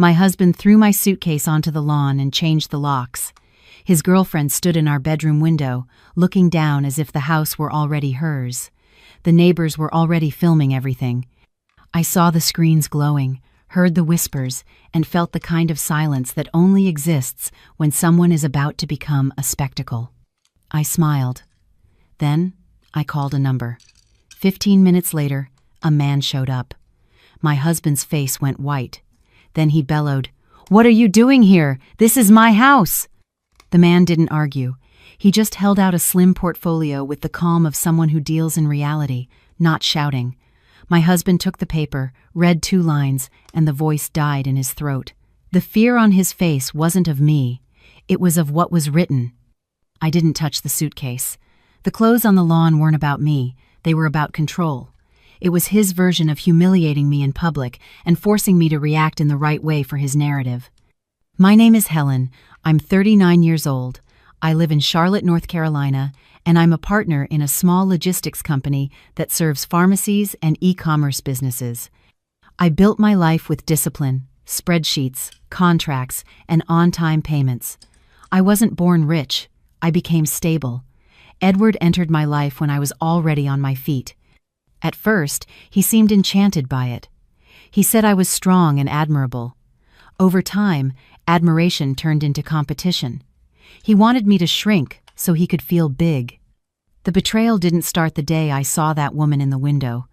My husband threw my suitcase onto the lawn and changed the locks. His girlfriend stood in our bedroom window, looking down as if the house were already hers. The neighbors were already filming everything. I saw the screens glowing, heard the whispers, and felt the kind of silence that only exists when someone is about to become a spectacle. I smiled. Then, I called a number. 15 minutes later, a man showed up. My husband's face went white. Then he bellowed, "What are you doing here? This is my house!" The man didn't argue. He just held out a slim portfolio with the calm of someone who deals in reality, not shouting. My husband took the paper, read 2 lines, and the voice died in his throat. The fear on his face wasn't of me. It was of what was written. I didn't touch the suitcase. The clothes on the lawn weren't about me. They were about control. It was his version of humiliating me in public and forcing me to react in the right way for his narrative. My name is Helen. I'm 39 years old. I live in Charlotte, North Carolina, and I'm a partner in a small logistics company that serves pharmacies and e-commerce businesses. I built my life with discipline, spreadsheets, contracts, and on-time payments. I wasn't born rich. I became stable. Edward entered my life when I was already on my feet. At first, he seemed enchanted by it. He said I was strong and admirable. Over time, admiration turned into competition. He wanted me to shrink so he could feel big. The betrayal didn't start the day I saw that woman in the window.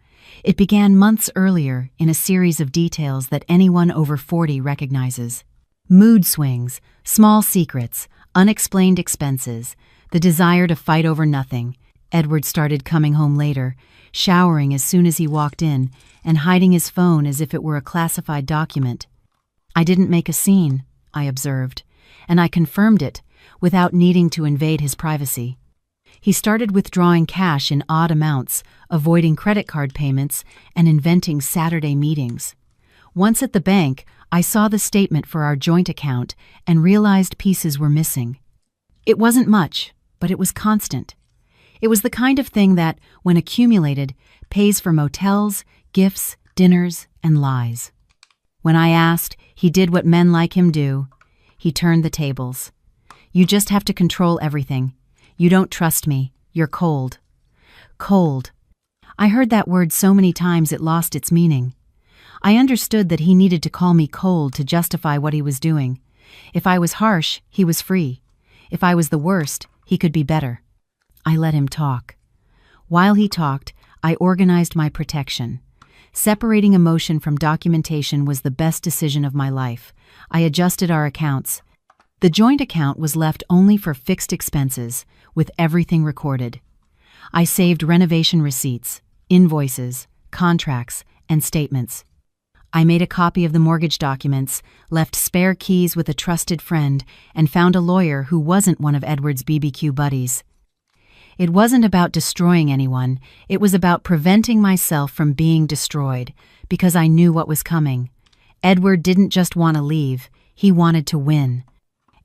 It began months earlier in a series of details that anyone over 40 recognizes. Mood swings, small secrets, unexplained expenses, the desire to fight over nothing. Edward started coming home later, showering as soon as he walked in, and hiding his phone as if it were a classified document. I didn't make a scene, I observed, and I confirmed it, without needing to invade his privacy. He started withdrawing cash in odd amounts, avoiding credit card payments, and inventing Saturday meetings. Once at the bank, I saw the statement for our joint account and realized pieces were missing. It wasn't much, but it was constant. It was the kind of thing that, when accumulated, pays for motels, gifts, dinners, and lies. When I asked, he did what men like him do. He turned the tables. "You just have to control everything. You don't trust me. You're cold." Cold. I heard that word so many times it lost its meaning. I understood that he needed to call me cold to justify what he was doing. If I was harsh, he was free. If I was the worst, he could be better. I let him talk. While he talked, I organized my protection. Separating emotion from documentation was the best decision of my life. I adjusted our accounts. The joint account was left only for fixed expenses, with everything recorded. I saved renovation receipts, invoices, contracts, and statements. I made a copy of the mortgage documents, left spare keys with a trusted friend, and found a lawyer who wasn't one of Edward's BBQ buddies. It wasn't about destroying anyone, it was about preventing myself from being destroyed, because I knew what was coming. Edward didn't just want to leave, he wanted to win.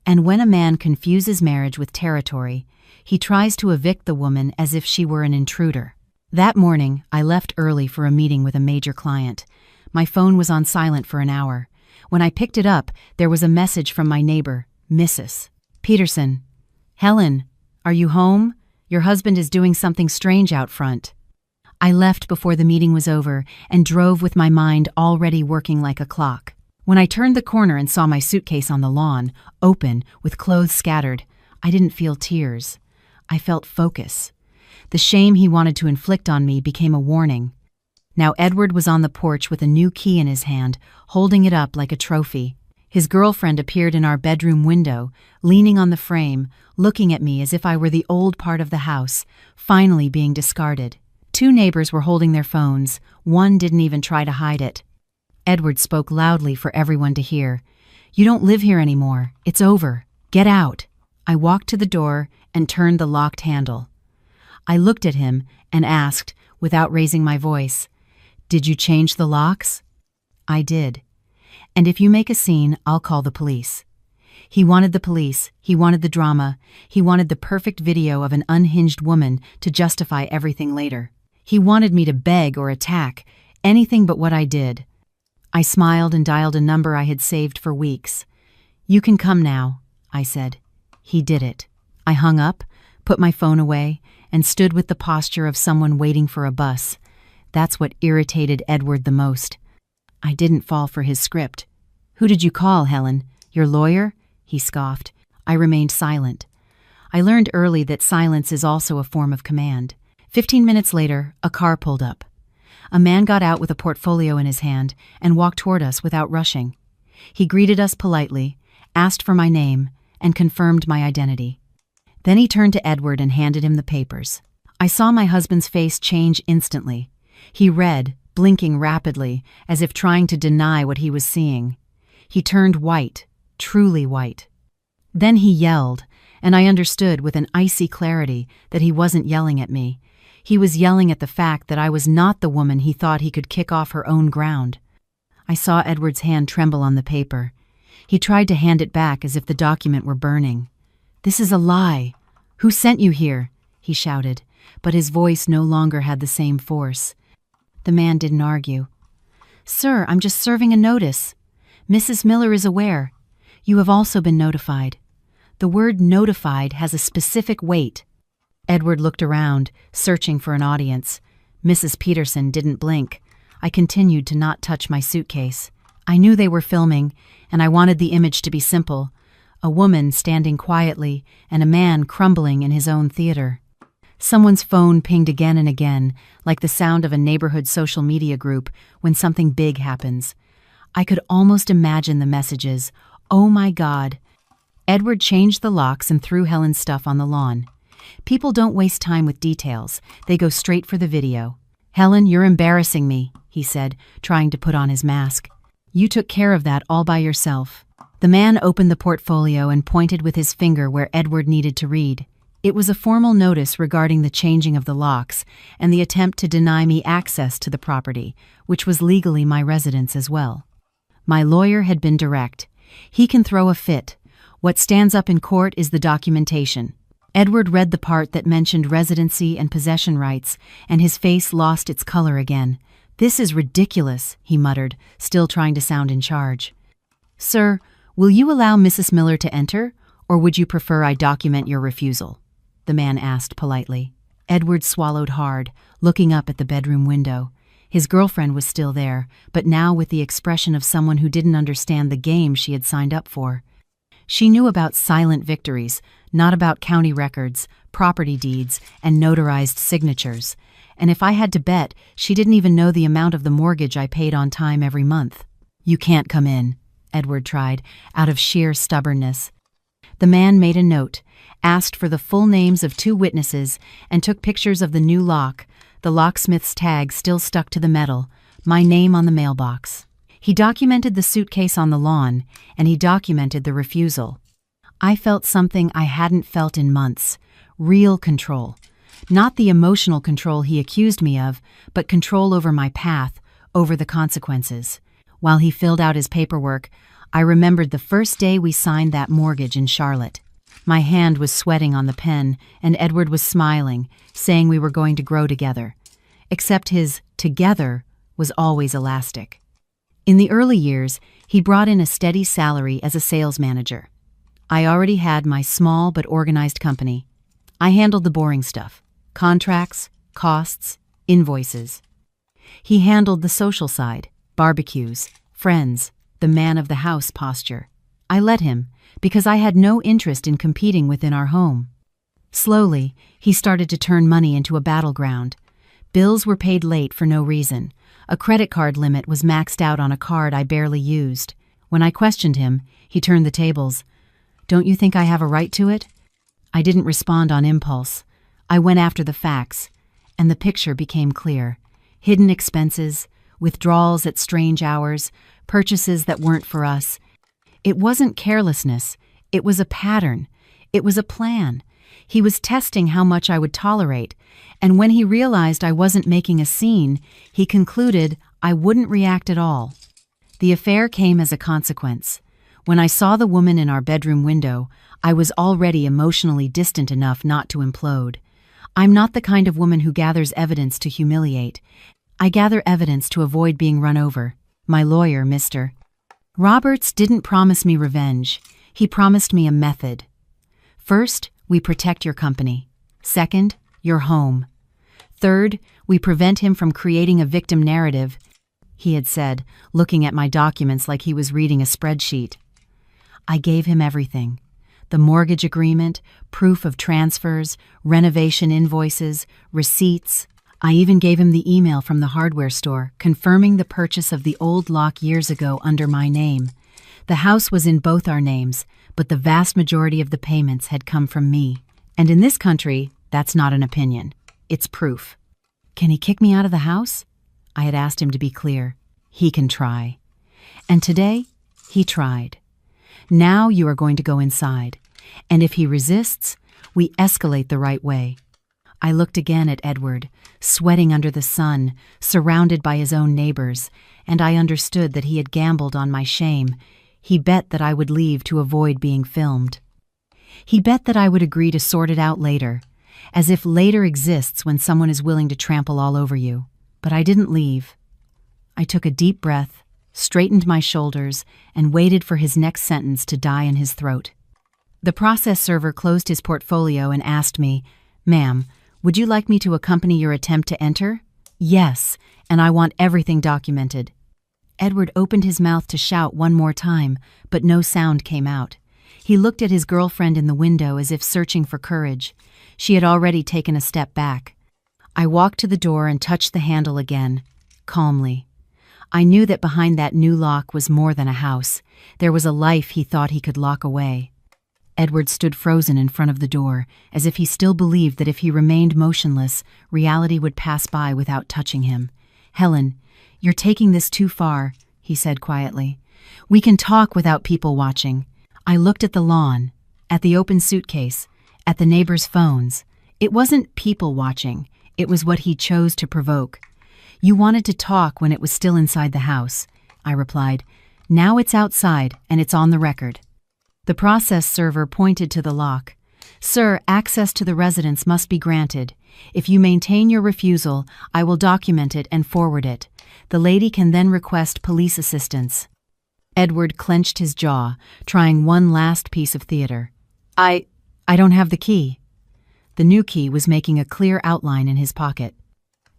And when a man confuses marriage with territory, he tries to evict the woman as if she were an intruder. That morning, I left early for a meeting with a major client. My phone was on silent for an hour. When I picked it up, there was a message from my neighbor, Mrs. Peterson. "Helen, are you home? Your husband is doing something strange out front." I left before the meeting was over and drove with my mind already working like a clock. When I turned the corner and saw my suitcase on the lawn, open, with clothes scattered, I didn't feel tears. I felt focus. The shame he wanted to inflict on me became a warning. Now Edward was on the porch with a new key in his hand, holding it up like a trophy. His girlfriend appeared in our bedroom window, leaning on the frame, looking at me as if I were the old part of the house, finally being discarded. 2 neighbors were holding their phones. One didn't even try to hide it. Edward spoke loudly for everyone to hear. "You don't live here anymore. It's over. Get out." I walked to the door and turned the locked handle. I looked at him and asked, without raising my voice, "Did you change the locks?" I did. "And if you make a scene, I'll call the police." He wanted the police, he wanted the drama, he wanted the perfect video of an unhinged woman to justify everything later. He wanted me to beg or attack, anything but what I did. I smiled and dialed a number I had saved for weeks. "You can come now," I said. He did it. I hung up, put my phone away, and stood with the posture of someone waiting for a bus. That's what irritated Edward the most. I didn't fall for his script. "Who did you call, Helen? Your lawyer?" he scoffed. I remained silent. I learned early that silence is also a form of command. 15 minutes later, a car pulled up. A man got out with a portfolio in his hand and walked toward us without rushing. He greeted us politely, asked for my name, and confirmed my identity. Then he turned to Edward and handed him the papers. I saw my husband's face change instantly. He read, blinking rapidly, as if trying to deny what he was seeing. He turned white, truly white. Then he yelled, and I understood with an icy clarity that he wasn't yelling at me. He was yelling at the fact that I was not the woman he thought he could kick off her own ground. I saw Edward's hand tremble on the paper. He tried to hand it back as if the document were burning. "This is a lie. Who sent you here?" he shouted, but his voice no longer had the same force. The man didn't argue. "Sir, I'm just serving a notice. Mrs. Miller is aware. You have also been notified. The word notified has a specific weight." Edward looked around, searching for an audience. Mrs. Peterson didn't blink. I continued to not touch my suitcase. I knew they were filming, and I wanted the image to be simple. A woman standing quietly, and a man crumbling in his own theater. Someone's phone pinged again and again, like the sound of a neighborhood social media group when something big happens. I could almost imagine the messages. "Oh my God." Edward changed the locks and threw Helen's stuff on the lawn. People don't waste time with details. They go straight for the video. "Helen, you're embarrassing me," he said, trying to put on his mask. "You took care of that all by yourself." The man opened the portfolio and pointed with his finger where Edward needed to read. It was a formal notice regarding the changing of the locks and the attempt to deny me access to the property, which was legally my residence as well. My lawyer had been direct. He can throw a fit. What stands up in court is the documentation. Edward read the part that mentioned residency and possession rights, and his face lost its color again. "This is ridiculous," he muttered, still trying to sound in charge. "Sir, will you allow Mrs. Miller to enter, or would you prefer I document your refusal?" the man asked politely. Edward swallowed hard, looking up at the bedroom window. His girlfriend was still there, but now with the expression of someone who didn't understand the game she had signed up for. She knew about silent victories, not about county records, property deeds, and notarized signatures. And if I had to bet, she didn't even know the amount of the mortgage I paid on time every month. "You can't come in," Edward tried, out of sheer stubbornness. The man made a note, asked for the full names of 2 witnesses, and took pictures of the new lock, the locksmith's tag still stuck to the metal, my name on the mailbox. He documented the suitcase on the lawn, and he documented the refusal. I felt something I hadn't felt in months. Real control. Not the emotional control he accused me of, but control over my path, over the consequences. While he filled out his paperwork, I remembered the first day we signed that mortgage in Charlotte. My hand was sweating on the pen, and Edward was smiling, saying we were going to grow together. Except his "together" was always elastic. In the early years, he brought in a steady salary as a sales manager. I already had my small but organized company. I handled the boring stuff: contracts, costs, invoices. He handled the social side: barbecues, friends, the man of the house posture. I let him, because I had no interest in competing within our home. Slowly, he started to turn money into a battleground. Bills were paid late for no reason. A credit card limit was maxed out on a card I barely used. When I questioned him, he turned the tables. "Don't you think I have a right to it?" I didn't respond on impulse. I went after the facts, and the picture became clear. Hidden expenses, withdrawals at strange hours, purchases that weren't for us. It wasn't carelessness. It was a pattern. It was a plan. He was testing how much I would tolerate, and when he realized I wasn't making a scene, he concluded I wouldn't react at all. The affair came as a consequence. When I saw the woman in our bedroom window, I was already emotionally distant enough not to implode. I'm not the kind of woman who gathers evidence to humiliate. I gather evidence to avoid being run over. My lawyer, Mr. Roberts didn't promise me revenge. He promised me a method. First, we protect your company. Second, your home. Third, we prevent him from creating a victim narrative, he had said, looking at my documents like he was reading a spreadsheet. I gave him everything. The mortgage agreement, proof of transfers, renovation invoices, receipts. I even gave him the email from the hardware store confirming the purchase of the old lock years ago under my name. The house was in both our names, but the vast majority of the payments had come from me. And in this country, that's not an opinion. It's proof. Can he kick me out of the house? I had asked him to be clear. He can try. And today, he tried. Now you are going to go inside. And if he resists, we escalate the right way. I looked again at Edward, sweating under the sun, surrounded by his own neighbors, and I understood that he had gambled on my shame. He bet that I would leave to avoid being filmed. He bet that I would agree to sort it out later, as if later exists when someone is willing to trample all over you. But I didn't leave. I took a deep breath, straightened my shoulders, and waited for his next sentence to die in his throat. The process server closed his portfolio and asked me, "Ma'am, would you like me to accompany your attempt to enter?" "Yes, and I want everything documented." Edward opened his mouth to shout one more time, but no sound came out. He looked at his girlfriend in the window as if searching for courage. She had already taken a step back. I walked to the door and touched the handle again, calmly. I knew that behind that new lock was more than a house. There was a life he thought he could lock away. Edward stood frozen in front of the door, as if he still believed that if he remained motionless, reality would pass by without touching him. "Helen, you're taking this too far," he said quietly. "We can talk without people watching." I looked at the lawn, at the open suitcase, at the neighbors' phones. It wasn't people watching. It was what he chose to provoke. "You wanted to talk when it was still inside the house," I replied. "Now it's outside, and it's on the record." The process server pointed to the lock. "Sir, access to the residence must be granted. If you maintain your refusal, I will document it and forward it. The lady can then request police assistance." Edward clenched his jaw, trying one last piece of theater. I don't have the key." The new key was making a clear outline in his pocket.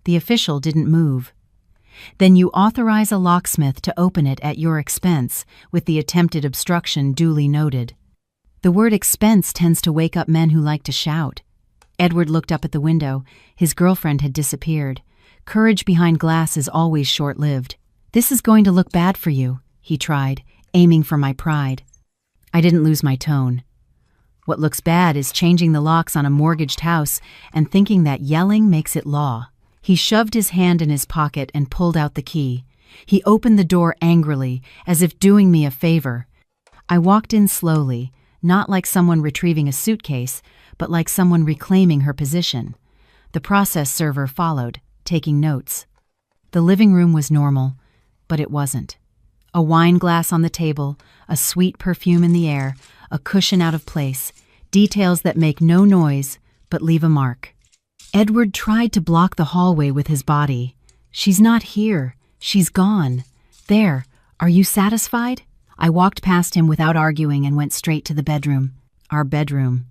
The official didn't move. "Then you authorize a locksmith to open it at your expense, with the attempted obstruction duly noted." The word expense tends to wake up men who like to shout. Edward looked up at the window. His girlfriend had disappeared. Courage behind glass is always short-lived. "This is going to look bad for you," he tried, aiming for my pride. I didn't lose my tone. "What looks bad is changing the locks on a mortgaged house and thinking that yelling makes it law." He shoved his hand in his pocket and pulled out the key. He opened the door angrily, as if doing me a favor. I walked in slowly, not like someone retrieving a suitcase, but like someone reclaiming her position. The process server followed, taking notes. The living room was normal, but it wasn't. A wine glass on the table, a sweet perfume in the air, a cushion out of place, details that make no noise but leave a mark. Edward tried to block the hallway with his body. "She's not here. She's gone. There. Are you satisfied?" I walked past him without arguing and went straight to the bedroom. Our bedroom.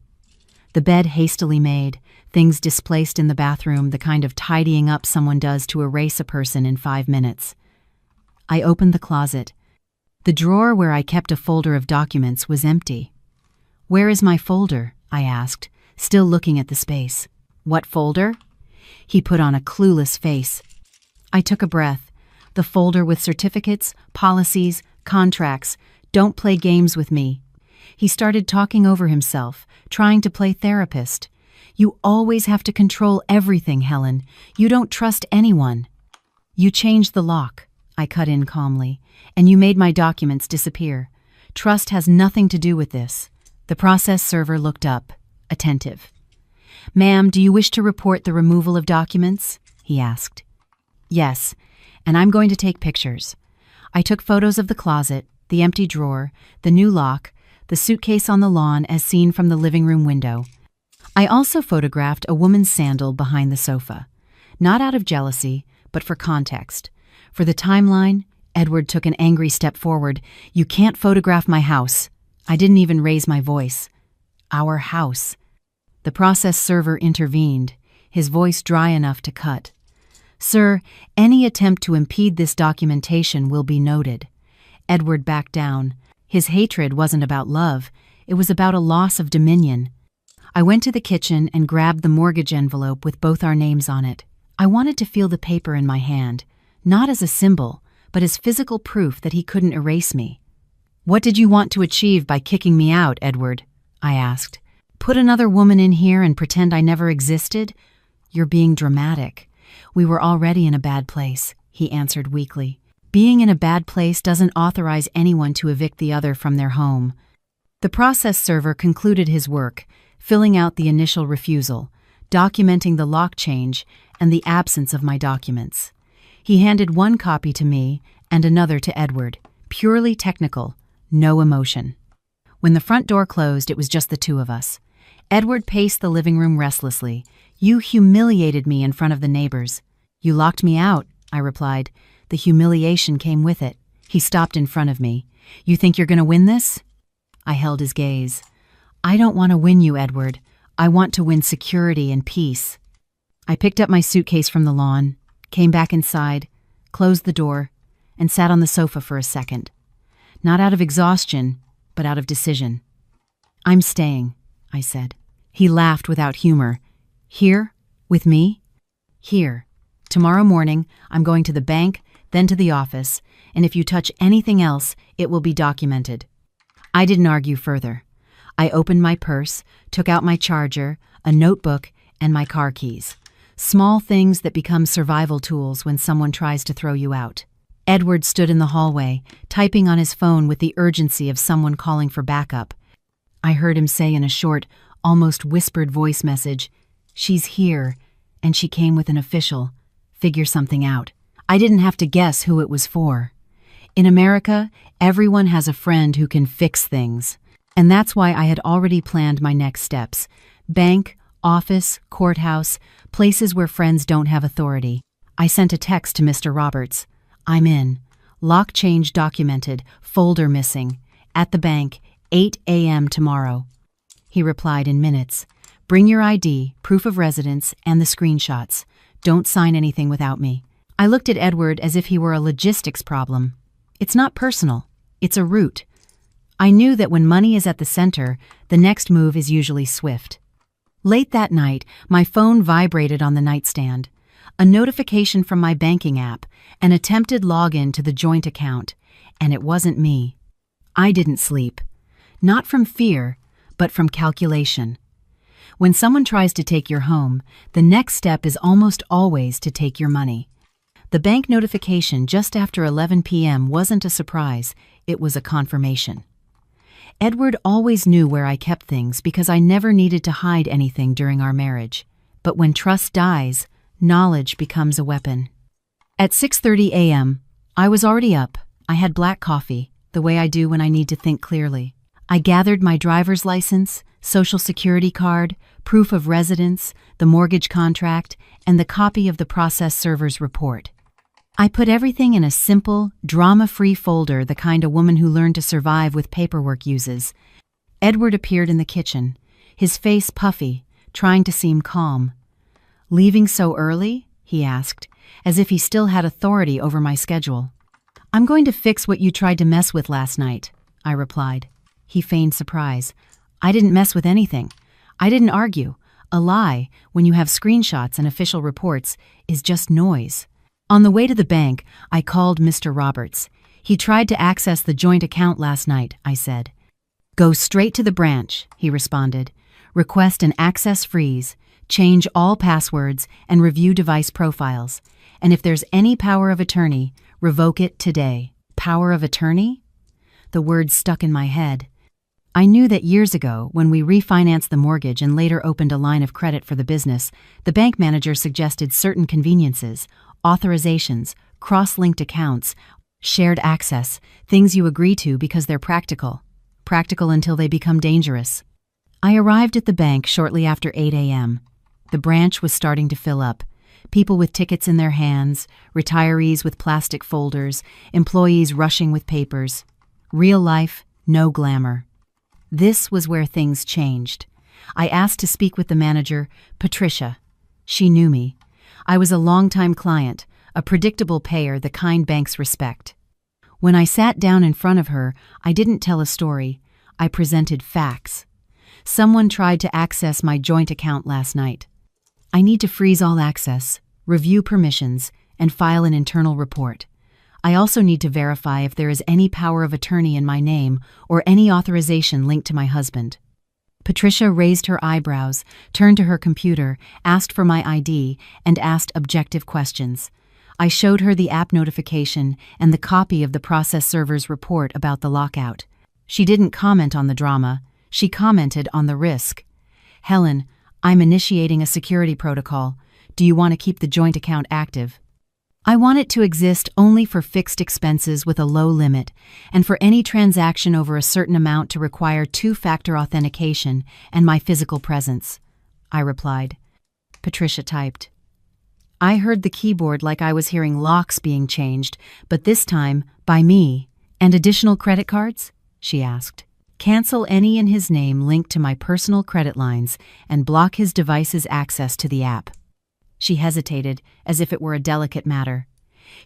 The bed hastily made, things displaced in the bathroom, the kind of tidying up someone does to erase a person in 5 minutes. I opened the closet. The drawer where I kept a folder of documents was empty. "Where is my folder?" I asked, still looking at the space. "What folder?" He put on a clueless face. I took a breath. The folder with certificates, policies, contracts. "Don't play games with me." He started talking over himself, trying to play therapist. "You always have to control everything, Helen. You don't trust anyone." "You changed the lock," I cut in calmly, "and you made my documents disappear. Trust has nothing to do with this." The process server looked up, attentive. "Ma'am, do you wish to report the removal of documents?" he asked. "Yes, and I'm going to take pictures." I took photos of the closet, the empty drawer, the new lock, the suitcase on the lawn as seen from the living room window. I also photographed a woman's sandal behind the sofa, not out of jealousy, but for context. For the timeline, Edward took an angry step forward. "You can't photograph my house." I didn't even raise my voice. "Our house." The process server intervened, his voice dry enough to cut. "Sir, any attempt to impede this documentation will be noted." Edward backed down. His hatred wasn't about love, it was about a loss of dominion. I went to the kitchen and grabbed the mortgage envelope with both our names on it. I wanted to feel the paper in my hand, not as a symbol, but as physical proof that he couldn't erase me. "What did you want to achieve by kicking me out, Edward?" I asked. "Put another woman in here and pretend I never existed? You're being dramatic. We were already in a bad place," he answered weakly. "Being in a bad place doesn't authorize anyone to evict the other from their home." The process server concluded his work, filling out the initial refusal, documenting the lock change and the absence of my documents. He handed one copy to me and another to Edward, purely technical, no emotion. When the front door closed, it was just the two of us. Edward paced the living room restlessly. "You humiliated me in front of the neighbors." "You locked me out," I replied. "The humiliation came with it." He stopped in front of me. "You think you're going to win this?" I held his gaze. "I don't want to win you, Edward. I want to win security and peace." I picked up my suitcase from the lawn, came back inside, closed the door, and sat on the sofa for a second. Not out of exhaustion, but out of decision. "I'm staying," I said. He laughed without humor. "Here? With me?" "Here. Tomorrow morning, I'm going to the bank, then to the office, and if you touch anything else, it will be documented." I didn't argue further. I opened my purse, took out my charger, a notebook, and my car keys. Small things that become survival tools when someone tries to throw you out. Edward stood in the hallway, typing on his phone with the urgency of someone calling for backup. I heard him say in a short, almost whispered voice message, "She's here, and she came with an official. Figure something out." I didn't have to guess who it was for. In America, everyone has a friend who can fix things. And that's why I had already planned my next steps. Bank, office, courthouse, places where friends don't have authority. I sent a text to Mr. Roberts. "I'm in. Lock change documented, folder missing. At the bank, 8 a.m. tomorrow." He replied in minutes. "Bring your ID, proof of residence, and the screenshots. Don't sign anything without me." I looked at Edward as if he were a logistics problem. It's not personal. It's a route. I knew that when money is at the center, the next move is usually swift. Late that night, my phone vibrated on the nightstand. A notification from my banking app, an attempted login to the joint account, and it wasn't me. I didn't sleep. Not from fear, but from calculation. When someone tries to take your home, the next step is almost always to take your money. The bank notification just after 11 p.m. wasn't a surprise, it was a confirmation. Edward always knew where I kept things because I never needed to hide anything during our marriage. But when trust dies, knowledge becomes a weapon. At 6:30 a.m., I was already up. I had black coffee, the way I do when I need to think clearly. I gathered my driver's license, social security card, proof of residence, the mortgage contract, and the copy of the process server's report. I put everything in a simple, drama-free folder, the kind a woman who learned to survive with paperwork uses. Edward appeared in the kitchen, his face puffy, trying to seem calm. "Leaving so early?" he asked, as if he still had authority over my schedule. "I'm going to fix what you tried to mess with last night," I replied. He feigned surprise. "I didn't mess with anything. I didn't argue. A lie, when you have screenshots and official reports, is just noise." On the way to the bank, I called Mr. Roberts. "He tried to access the joint account last night," I said. "Go straight to the branch," he responded. "Request an access freeze, change all passwords, and review device profiles. And if there's any power of attorney, revoke it today." Power of attorney? The word stuck in my head. I knew that years ago, when we refinanced the mortgage and later opened a line of credit for the business, the bank manager suggested certain conveniences, authorizations, cross-linked accounts, shared access, things you agree to because they're practical. Practical until they become dangerous. I arrived at the bank shortly after 8 a.m. The branch was starting to fill up. People with tickets in their hands, retirees with plastic folders, employees rushing with papers. Real life, no glamour. This was where things changed. I asked to speak with the manager, Patricia. She knew me. I was a longtime client, a predictable payer the kind banks respect. When I sat down in front of her, I didn't tell a story. I presented facts. Someone tried to access my joint account last night. I need to freeze all access, review permissions, and file an internal report. I also need to verify if there is any power of attorney in my name or any authorization linked to my husband. Patricia raised her eyebrows, turned to her computer, asked for my ID, and asked objective questions. I showed her the app notification and the copy of the process server's report about the lockout. She didn't comment on the drama. She commented on the risk. "Helen, I'm initiating a security protocol. Do you want to keep the joint account active? I want it to exist only for fixed expenses with a low limit, and for any transaction over a certain amount to require two-factor authentication and my physical presence," I replied. Patricia typed. I heard the keyboard like I was hearing locks being changed, but this time by me. "And additional credit cards?" she asked. "Cancel any in his name linked to my personal credit lines and block his device's access to the app." She hesitated, as if it were a delicate matter.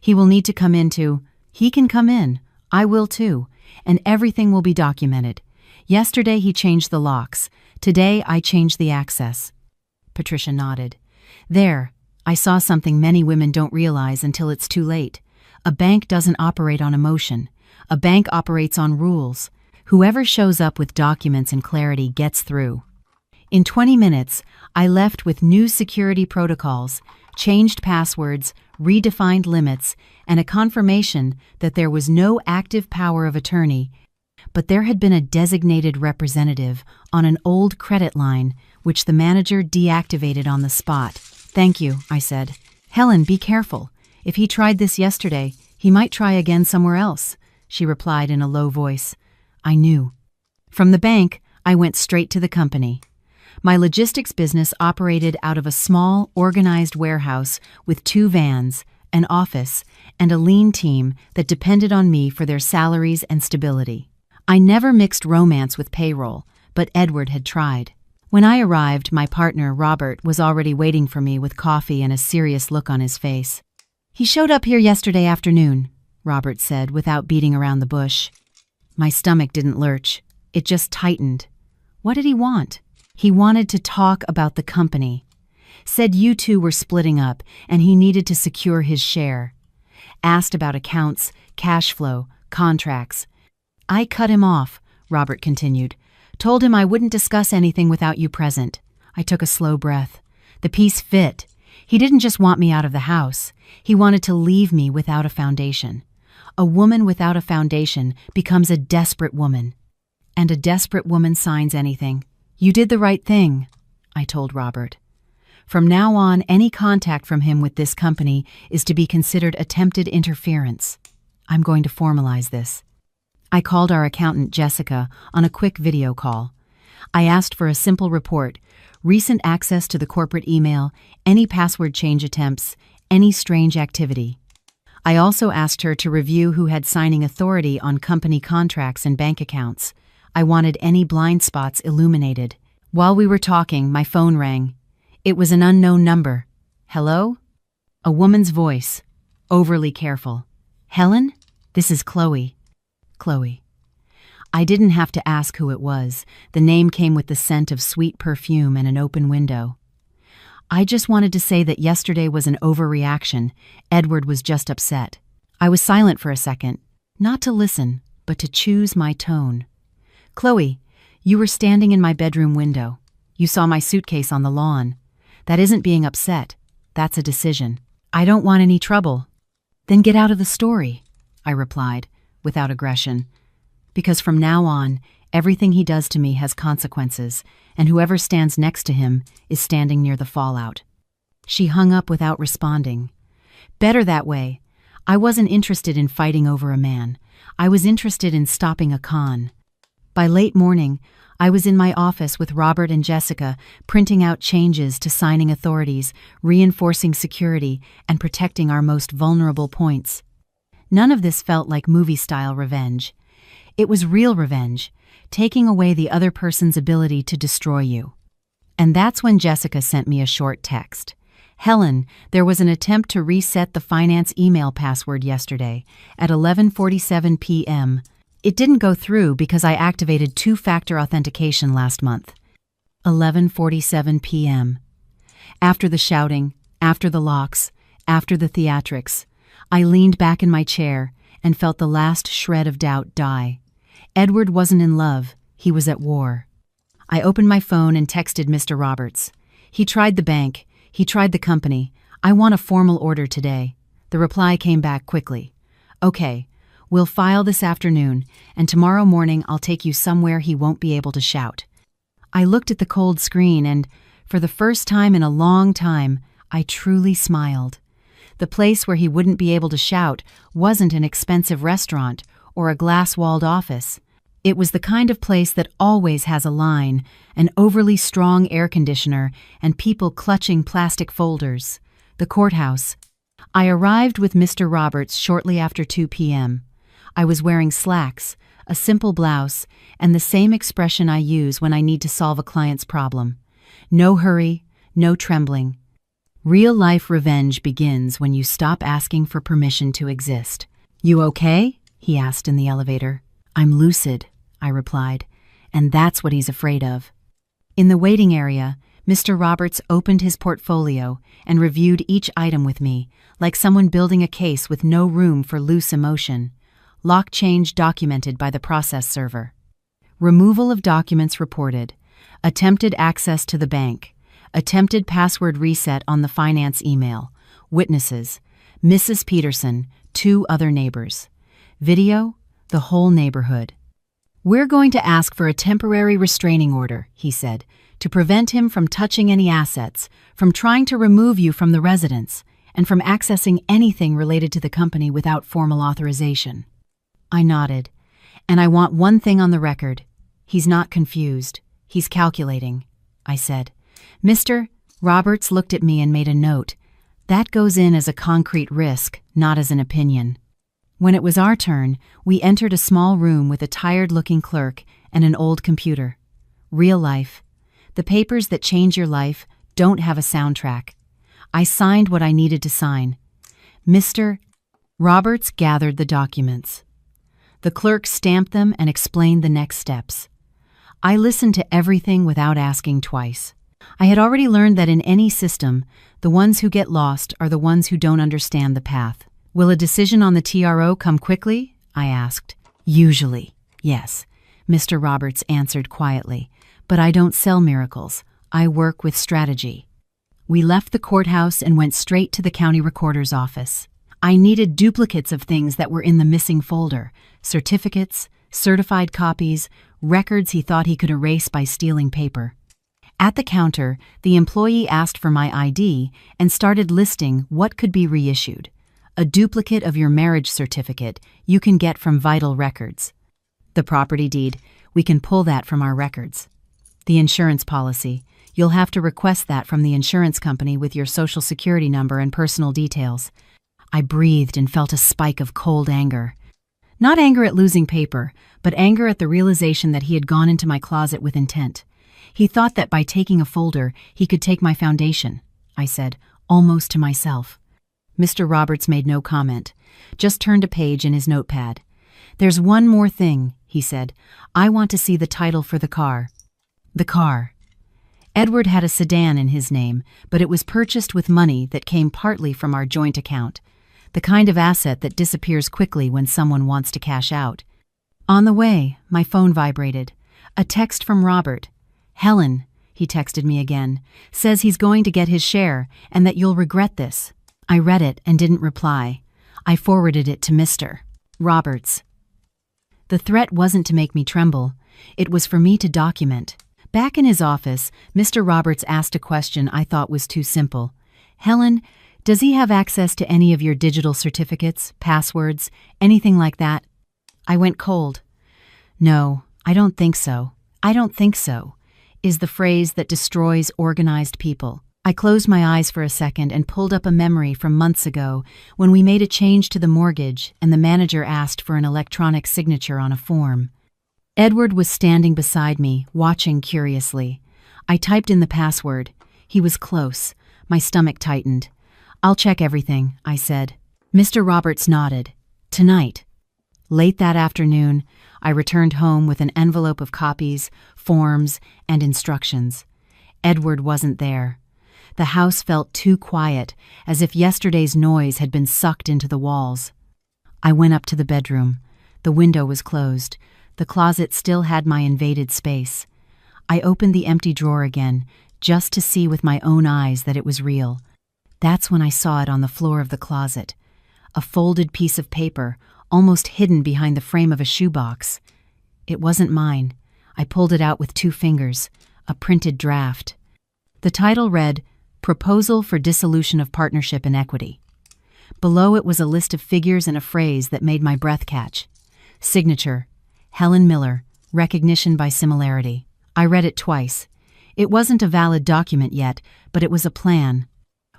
"He will need to come into." "He can come in. I will too. And everything will be documented. Yesterday he changed the locks. Today I changed the access." Patricia nodded. "There, I saw something many women don't realize until it's too late. A bank doesn't operate on emotion. A bank operates on rules. Whoever shows up with documents and clarity gets through." In 20 minutes, I left with new security protocols, changed passwords, redefined limits, and a confirmation that there was no active power of attorney, but there had been a designated representative on an old credit line, which the manager deactivated on the spot. "Thank you," I said. "Helen, be careful. If he tried this yesterday, he might try again somewhere else," she replied in a low voice. I knew. From the bank, I went straight to the company. My logistics business operated out of a small, organized warehouse with 2 vans, an office, and a lean team that depended on me for their salaries and stability. I never mixed romance with payroll, but Edward had tried. When I arrived, my partner, Robert, was already waiting for me with coffee and a serious look on his face. "He showed up here yesterday afternoon," Robert said without beating around the bush. My stomach didn't lurch. It just tightened. What did he want? He wanted to talk about the company. Said you two were splitting up and he needed to secure his share. Asked about accounts, cash flow, contracts. I cut him off, Robert continued. Told him I wouldn't discuss anything without you present. I took a slow breath. The piece fit. He didn't just want me out of the house. He wanted to leave me without a foundation. A woman without a foundation becomes a desperate woman. And a desperate woman signs anything. You did the right thing, I told Robert. From now on, any contact from him with this company is to be considered attempted interference. I'm going to formalize this. I called our accountant, Jessica, on a quick video call. I asked for a simple report, recent access to the corporate email, any password change attempts, any strange activity. I also asked her to review who had signing authority on company contracts and bank accounts. I wanted any blind spots illuminated. While we were talking, my phone rang. It was an unknown number. Hello? A woman's voice, overly careful. Helen? This is Chloe. Chloe. I didn't have to ask who it was. The name came with the scent of sweet perfume and an open window. I just wanted to say that yesterday was an overreaction. Edward was just upset. I was silent for a second, not to listen, but to choose my tone. Chloe, you were standing in my bedroom window. You saw my suitcase on the lawn. That isn't being upset. That's a decision. I don't want any trouble. Then get out of the story, I replied, without aggression. Because from now on, everything he does to me has consequences, and whoever stands next to him is standing near the fallout. She hung up without responding. Better that way. I wasn't interested in fighting over a man. I was interested in stopping a con. By late morning, I was in my office with Robert and Jessica, printing out changes to signing authorities, reinforcing security, and protecting our most vulnerable points. None of this felt like movie-style revenge. It was real revenge, taking away the other person's ability to destroy you. And that's when Jessica sent me a short text. Helen, there was an attempt to reset the finance email password yesterday at 11:47 p.m. It didn't go through because I activated two-factor authentication last month. 11:47 p.m. After the shouting, after the locks, after the theatrics, I leaned back in my chair and felt the last shred of doubt die. Edward wasn't in love, he was at war. I opened my phone and texted Mr. Roberts. He tried the bank, he tried the company. I want a formal order today. The reply came back quickly. Okay, we'll file this afternoon, and tomorrow morning I'll take you somewhere he won't be able to shout. I looked at the cold screen and, for the first time in a long time, I truly smiled. The place where he wouldn't be able to shout wasn't an expensive restaurant or a glass-walled office. It was the kind of place that always has a line, an overly strong air conditioner, and people clutching plastic folders. The courthouse. I arrived with Mr. Roberts shortly after 2 p.m. I was wearing slacks, a simple blouse, and the same expression I use when I need to solve a client's problem. No hurry, no trembling. Real-life revenge begins when you stop asking for permission to exist. "You okay?" he asked in the elevator. "I'm lucid," I replied, and that's what he's afraid of. In the waiting area, Mr. Roberts opened his portfolio and reviewed each item with me, like someone building a case with no room for loose emotion. Lock change documented by the process server. Removal of documents reported. Attempted access to the bank. Attempted password reset on the finance email. Witnesses: Mrs. Peterson, 2 other neighbors. Video: the whole neighborhood. "We're going to ask for a temporary restraining order," he said, "to prevent him from touching any assets, from trying to remove you from the residence, and from accessing anything related to the company without formal authorization." I nodded. "And I want one thing on the record. He's not confused. He's calculating," I said. Mr. Roberts looked at me and made a note. "That goes in as a concrete risk, not as an opinion." When it was our turn, we entered a small room with a tired-looking clerk and an old computer. Real life. The papers that change your life don't have a soundtrack. I signed what I needed to sign. Mr. Roberts gathered the documents. The clerk stamped them and explained the next steps. I listened to everything without asking twice. I had already learned that in any system, the ones who get lost are the ones who don't understand the path. "Will a decision on the TRO come quickly?" I asked. "Usually, yes," Mr. Roberts answered quietly. "But I don't sell miracles. I work with strategy." We left the courthouse and went straight to the county recorder's office. I needed duplicates of things that were in the missing folder: certificates, certified copies, records he thought he could erase by stealing paper. At the counter, the employee asked for my ID and started listing what could be reissued. A duplicate of your marriage certificate you can get from Vital Records. The property deed, we can pull that from our records. The insurance policy, you'll have to request that from the insurance company with your social security number and personal details. I breathed and felt a spike of cold anger. Not anger at losing paper, but anger at the realization that he had gone into my closet with intent. He thought that by taking a folder, he could take my foundation, I said, almost to myself. Mr. Roberts made no comment, just turned a page in his notepad. "There's one more thing," he said. "I want to see the title for the car." The car. Edward had a sedan in his name, but it was purchased with money that came partly from our joint account, the kind of asset that disappears quickly when someone wants to cash out. On the way, my phone vibrated. A text from Robert. "Helen," he texted me again, "says he's going to get his share and that you'll regret this." I read it and didn't reply. I forwarded it to Mr. Roberts. The threat wasn't to make me tremble. It was for me to document. Back in his office, Mr. Roberts asked a question I thought was too simple. "Helen, does he have access to any of your digital certificates, passwords, anything like that?" I went cold. "No, "I don't think so. I don't think so," is the phrase that destroys organized people. I closed my eyes for a second and pulled up a memory from months ago when we made a change to the mortgage and the manager asked for an electronic signature on a form. Edward was standing beside me, watching curiously. I typed in the password. He was close. My stomach tightened. "I'll check everything," I said. Mr. Roberts nodded. "Tonight." Late that afternoon, I returned home with an envelope of copies, forms, and instructions. Edward wasn't there. The house felt too quiet, as if yesterday's noise had been sucked into the walls. I went up to the bedroom. The window was closed. The closet still had my invaded space. I opened the empty drawer again, just to see with my own eyes that it was real. That's when I saw it on the floor of the closet. A folded piece of paper, almost hidden behind the frame of a shoebox. It wasn't mine. I pulled it out with 2 fingers, a printed draft. The title read, "Proposal for Dissolution of Partnership in Equity." Below it was a list of figures and a phrase that made my breath catch. Signature, Helen Miller, recognition by similarity. I read it twice. It wasn't a valid document yet, but it was a plan.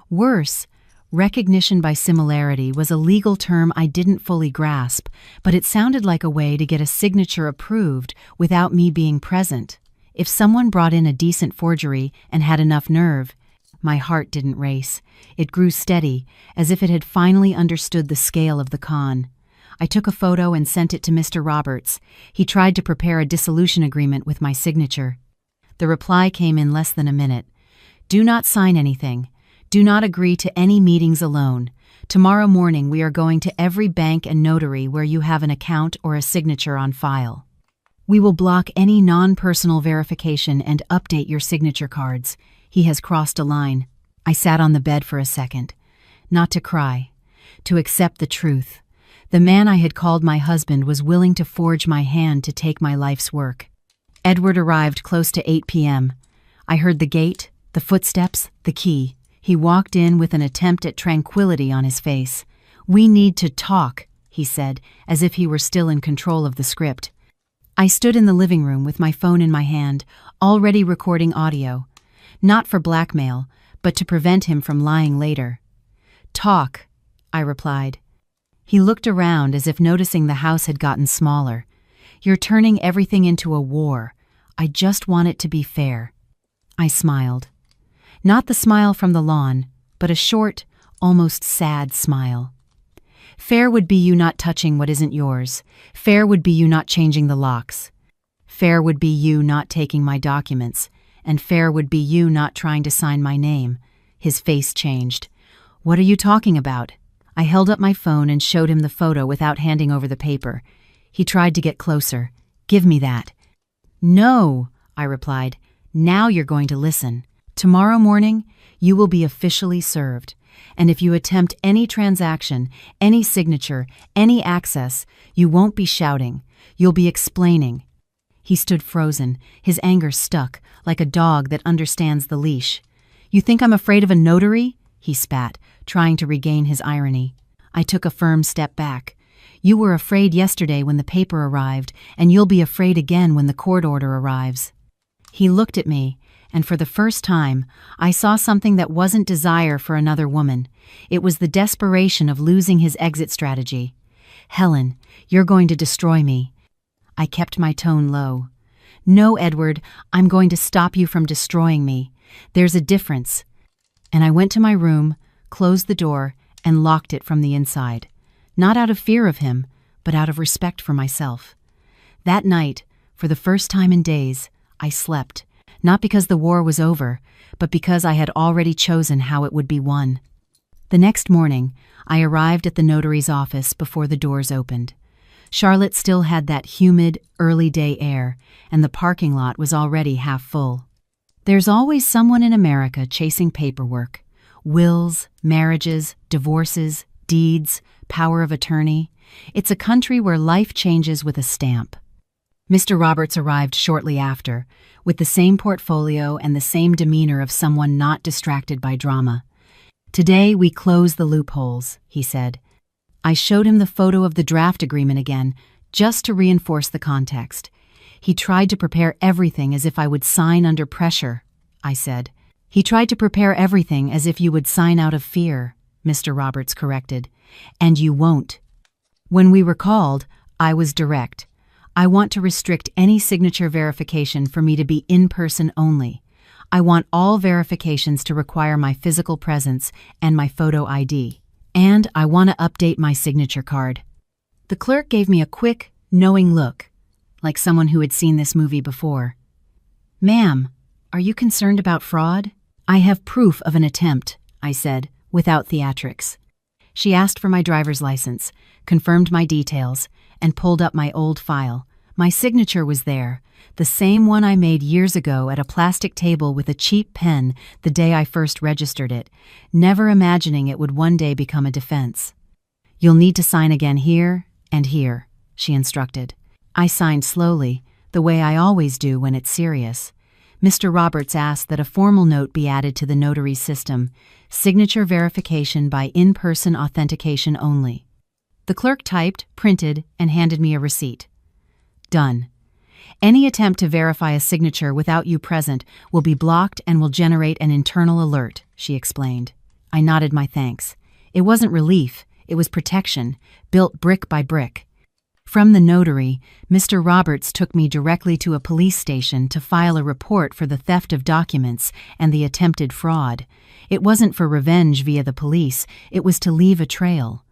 Worse, recognition by similarity was a legal term I didn't fully grasp, but it sounded like a way to get a signature approved without me being present. If someone brought in a decent forgery and had enough nerve, my heart didn't race. It grew steady, as if it had finally understood the scale of the con. I took a photo and sent it to Mr. Roberts. He tried to prepare a dissolution agreement with my signature. The reply came in less than a minute. "Do not sign anything. Do not agree to any meetings alone. Tomorrow morning we are going to every bank and notary where you have an account or a signature on file. We will block any non-personal verification and update your signature cards. He has crossed a line." I sat on the bed for a second. Not to cry. To accept the truth. The man I had called my husband was willing to forge my hand to take my life's work. Edward arrived close to 8 p.m. I heard the gate, the footsteps, the key. He walked in with an attempt at tranquility on his face. "We need to talk," he said, as if he were still in control of the script. I stood in the living room with my phone in my hand, already recording audio. Not for blackmail, but to prevent him from lying later. "Talk," I replied. He looked around as if noticing the house had gotten smaller. "You're turning everything into a war. I just want it to be fair." I smiled. Not the smile from the lawn, but a short, almost sad smile. Fair would be you not touching what isn't yours. Fair would be you not changing the locks. Fair would be you not taking my documents. And fair would be you not trying to sign my name. His face changed. "What are you talking about?" I held up my phone and showed him the photo without handing over the paper. He tried to get closer. "Give me that." "No," I replied. "Now you're going to listen. Tomorrow morning, you will be officially served. And if you attempt any transaction, any signature, any access, you won't be shouting. You'll be explaining." He stood frozen, his anger stuck, like a dog that understands the leash. "You think I'm afraid of a notary?" he spat, trying to regain his irony. I took a firm step back. "You were afraid yesterday when the paper arrived, and you'll be afraid again when the court order arrives." He looked at me, and for the first time, I saw something that wasn't desire for another woman. It was the desperation of losing his exit strategy. "Helen, you're going to destroy me." I kept my tone low. "No, Edward, I'm going to stop you from destroying me. There's a difference." And I went to my room, closed the door, and locked it from the inside. Not out of fear of him, but out of respect for myself. That night, for the first time in days, I slept. Not because the war was over, but because I had already chosen how it would be won. The next morning, I arrived at the notary's office before the doors opened. Charlotte still had that humid, early-day air, and the parking lot was already half full. There's always someone in America chasing paperwork. Wills, marriages, divorces, deeds, power of attorney. It's a country where life changes with a stamp. Mr. Roberts arrived shortly after, with the same portfolio and the same demeanor of someone not distracted by drama. "Today we close the loopholes," he said. I showed him the photo of the draft agreement again, just to reinforce the context. He tried to prepare everything as if I would sign under pressure, I said. He tried to prepare everything as if you would sign out of fear, Mr. Roberts corrected. And you won't. When we were called, I was direct. I want to restrict any signature verification for me to be in person only. I want all verifications to require my physical presence and my photo ID. And I want to update my signature card. The clerk gave me a quick, knowing look, like someone who had seen this movie before. Ma'am, are you concerned about fraud? I have proof of an attempt, I said, without theatrics. She asked for my driver's license, confirmed my details, and pulled up my old file. My signature was there, the same one I made years ago at a plastic table with a cheap pen the day I first registered it, never imagining it would one day become a defense. You'll need to sign again here and here, she instructed. I signed slowly, the way I always do when it's serious. Mr. Roberts asked that a formal note be added to the notary's system, signature verification by in-person authentication only. The clerk typed, printed, and handed me a receipt. Done. Any attempt to verify a signature without you present will be blocked and will generate an internal alert, she explained. I nodded my thanks. It wasn't relief, it was protection, built brick by brick. From the notary, Mr. Roberts took me directly to a police station to file a report for the theft of documents and the attempted fraud. It wasn't for revenge via the police, it was to leave a trail.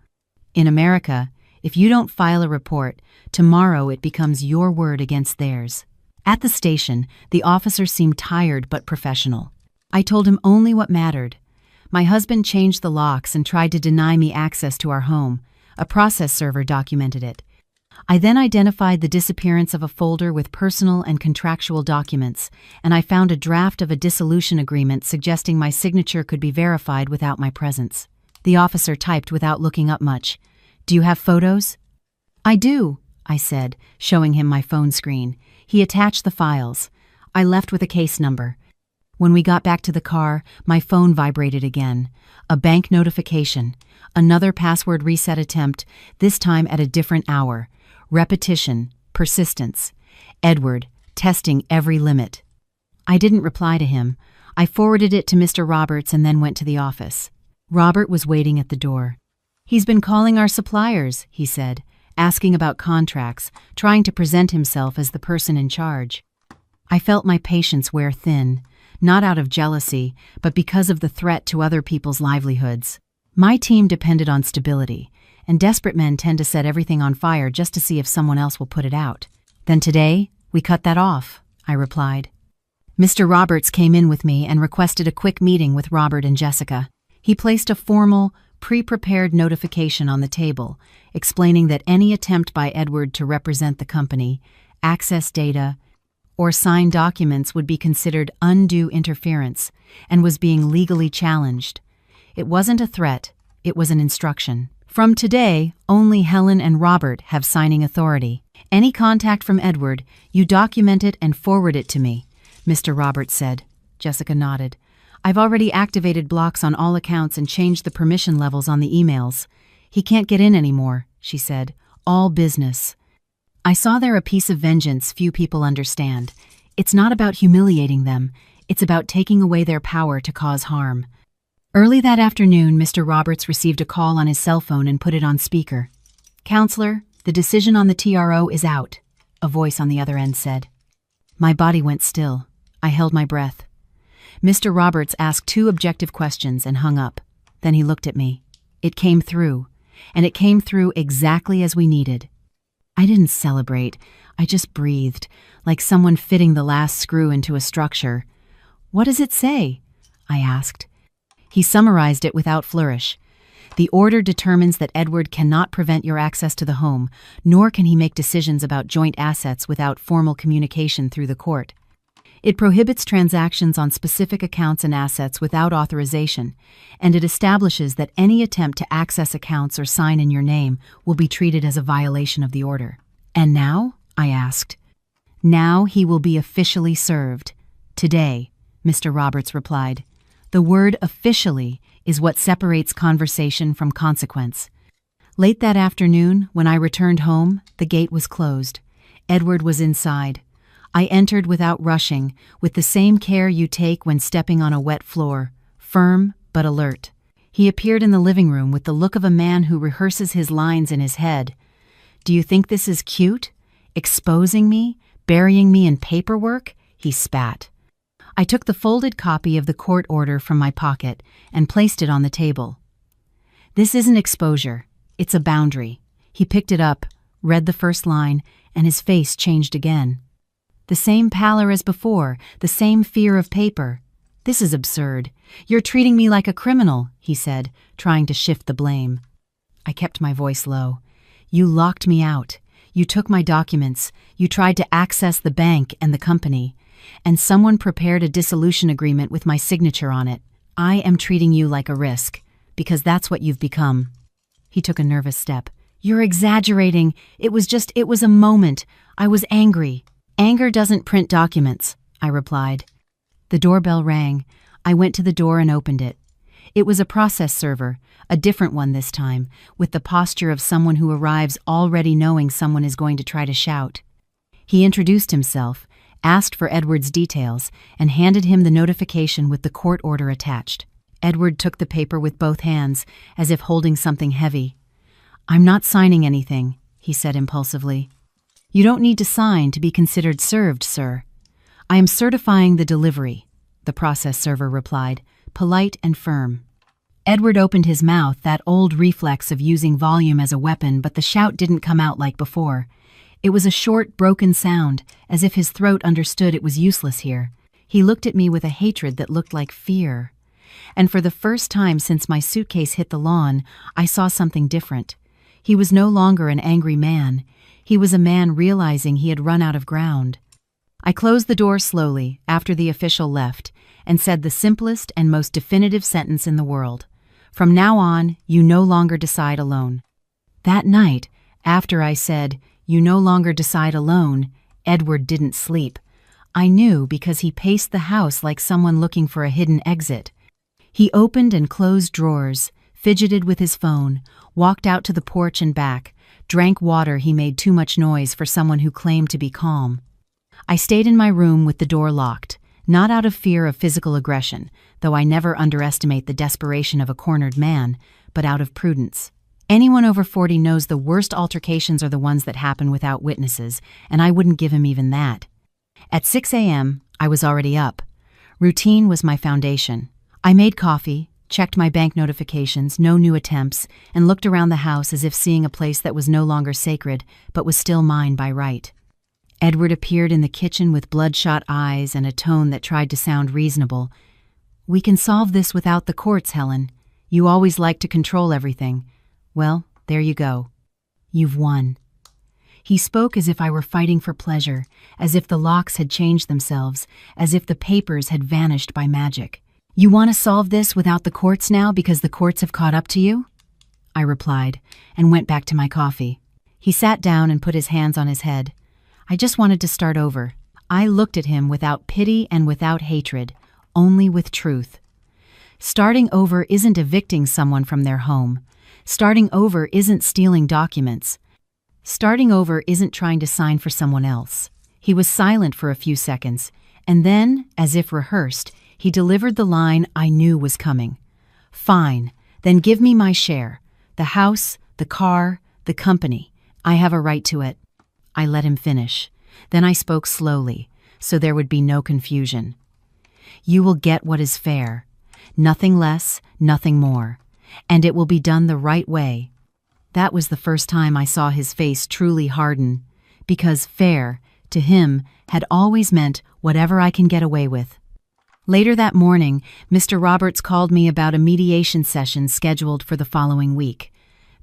In America, if you don't file a report, tomorrow it becomes your word against theirs. At the station, the officer seemed tired but professional. I told him only what mattered. My husband changed the locks and tried to deny me access to our home. A process server documented it. I then identified the disappearance of a folder with personal and contractual documents, and I found a draft of a dissolution agreement suggesting my signature could be verified without my presence. The officer typed without looking up much. Do you have photos? I do, I said, showing him my phone screen. He attached the files. I left with a case number. When we got back to the car, my phone vibrated again. A bank notification. Another password reset attempt, this time at a different hour. Repetition, persistence. Edward, testing every limit. I didn't reply to him. I forwarded it to Mr. Roberts and then went to the office. Robert was waiting at the door. He's been calling our suppliers, he said, asking about contracts, trying to present himself as the person in charge. I felt my patience wear thin, not out of jealousy, but because of the threat to other people's livelihoods. My team depended on stability, and desperate men tend to set everything on fire just to see if someone else will put it out. Then today, we cut that off, I replied. Mr. Roberts came in with me and requested a quick meeting with Robert and Jessica. He placed a formal, pre-prepared notification on the table, explaining that any attempt by Edward to represent the company, access data, or sign documents would be considered undue interference and was being legally challenged. It wasn't a threat, it was an instruction. From today, only Helen and Robert have signing authority. Any contact from Edward, you document it and forward it to me, Mr. Roberts said. Jessica nodded. I've already activated blocks on all accounts and changed the permission levels on the emails. He can't get in anymore, she said. All business. I saw there a piece of vengeance few people understand. It's not about humiliating them. It's about taking away their power to cause harm. Early that afternoon, Mr. Roberts received a call on his cell phone and put it on speaker. Counselor, the decision on the TRO is out, a voice on the other end said. My body went still. I held my breath. Mr. Roberts asked 2 objective questions and hung up. Then he looked at me. It came through, and it came through exactly as we needed. I didn't celebrate. I just breathed, like someone fitting the last screw into a structure. What does it say? I asked. He summarized it without flourish. The order determines that Edward cannot prevent your access to the home, nor can he make decisions about joint assets without formal communication through the court. It prohibits transactions on specific accounts and assets without authorization, and it establishes that any attempt to access accounts or sign in your name will be treated as a violation of the order. And now? I asked. Now he will be officially served. Today, Mr. Roberts replied. The word officially is what separates conversation from consequence. Late that afternoon, when I returned home, the gate was closed. Edward was inside. I entered without rushing, with the same care you take when stepping on a wet floor, firm but alert. He appeared in the living room with the look of a man who rehearses his lines in his head. "Do you think this is cute? Exposing me? Burying me in paperwork?" he spat. I took the folded copy of the court order from my pocket and placed it on the table. "This isn't exposure. It's a boundary." He picked it up, read the first line, and his face changed again. The same pallor as before, the same fear of paper. "This is absurd. You're treating me like a criminal," he said, trying to shift the blame. I kept my voice low. "You locked me out. You took my documents. You tried to access the bank and the company. And someone prepared a dissolution agreement with my signature on it. I am treating you like a risk, because that's what you've become." He took a nervous step. "You're exaggerating. It was a moment. I was angry." "Anger doesn't print documents," I replied. The doorbell rang. I went to the door and opened it. It was a process server, a different one this time, with the posture of someone who arrives already knowing someone is going to try to shout. He introduced himself, asked for Edward's details, and handed him the notification with the court order attached. Edward took the paper with both hands, as if holding something heavy. "I'm not signing anything," he said impulsively. "You don't need to sign to be considered served, sir." "I am certifying the delivery," the process server replied, polite and firm. Edward opened his mouth, that old reflex of using volume as a weapon, but the shout didn't come out like before. It was a short, broken sound, as if his throat understood it was useless here. He looked at me with a hatred that looked like fear. And for the first time since my suitcase hit the lawn, I saw something different. He was no longer an angry man. He was a man realizing he had run out of ground. I closed the door slowly after the official left and said the simplest and most definitive sentence in the world. "From now on, you no longer decide alone." That night, after I said, "You no longer decide alone," Edward didn't sleep. I knew because he paced the house like someone looking for a hidden exit. He opened and closed drawers, fidgeted with his phone, walked out to the porch and back, drank water. He made too much noise for someone who claimed to be calm. I stayed in my room with the door locked, not out of fear of physical aggression, though I never underestimate the desperation of a cornered man, but out of prudence. Anyone over 40 knows the worst altercations are the ones that happen without witnesses, and I wouldn't give him even that. At 6 a.m., I was already up. Routine was my foundation. I made coffee, checked my bank notifications, no new attempts, and looked around the house as if seeing a place that was no longer sacred, but was still mine by right. Edward appeared in the kitchen with bloodshot eyes and a tone that tried to sound reasonable. "We can solve this without the courts, Helen. You always like to control everything. Well, there you go. You've won." He spoke as if I were fighting for pleasure, as if the locks had changed themselves, as if the papers had vanished by magic. "You want to solve this without the courts now because the courts have caught up to you?" I replied, and went back to my coffee. He sat down and put his hands on his head. I just wanted to start over. I looked at him without pity and without hatred, only with truth. Starting over isn't evicting someone from their home. Starting over isn't stealing documents. Starting over isn't trying to sign for someone else. He was silent for a few seconds, and then, as if rehearsed, he delivered the line I knew was coming. "Fine, then give me my share. The house, the car, the company. I have a right to it." I let him finish. Then I spoke slowly, so there would be no confusion. "You will get what is fair. Nothing less, nothing more. And it will be done the right way." That was the first time I saw his face truly harden, because fair, to him, had always meant whatever I can get away with. Later that morning, Mr. Roberts called me about a mediation session scheduled for the following week.